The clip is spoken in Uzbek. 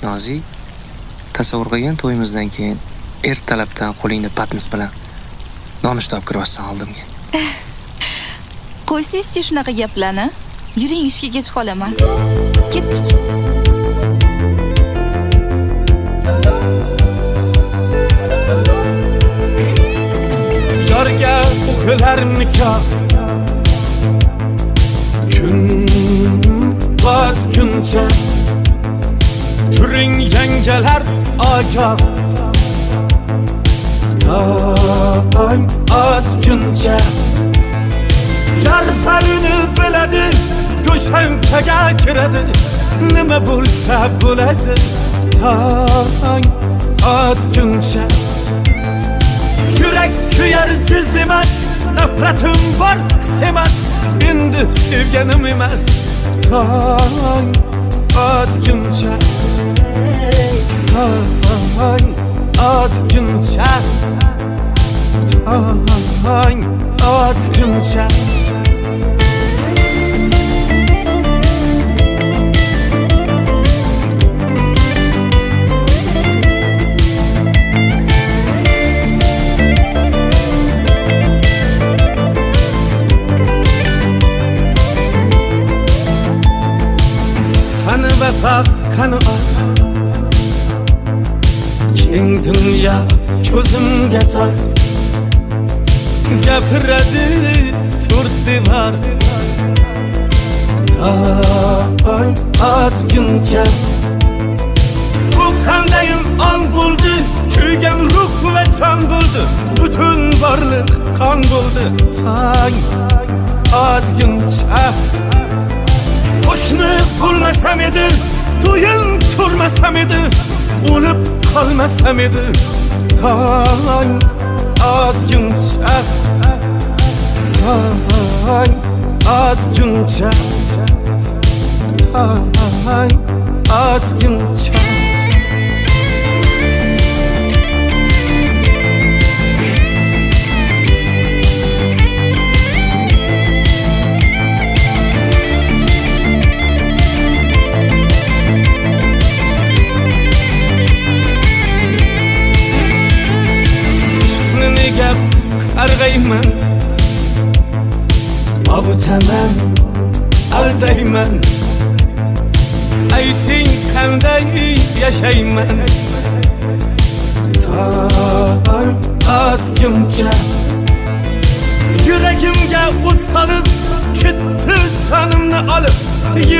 Nozik, tasavvur qilgan to'yimizdan keyin ertalabdan qo'lingda patnis bilan nonushta olib kiryapsan oldimga. Qo'ysangizchi shunaqa gaplarni. Yuring, ishga kech qolaman. Ketdik. Yorga o'qilar nikoh, kun botguncha turing yangalar ogoh, tong otguncha yar parini biladi, go'shankaga kiradi, nima bo'lsa bo'ladi, tong otguncha. Yürek kuyar cüz emas, nafratim var his emas, endi sevganim emas, tong otguncha, tong otguncha, tong otguncha. Kanı vefa, kanı ak, keng dünya ko'zimga tor, gapiradi to'rt devor, tong otguncha. Bu qandayim on bo'ldi, kuygan ruh va jon bo'ldi, butun borliq qon bo'ldi, tong otguncha. Qo'shni bo'lmasam edi, to'yin ko'rmasam edi, o'lib qolmasam edi, tong otguncha, tong otguncha, tong otguncha. Gap qarg'ayman, ovutaman, aldayman, ayting qanday yashayman, tong otguncha. Yuragimga o't solib, ketdi jonimni olib.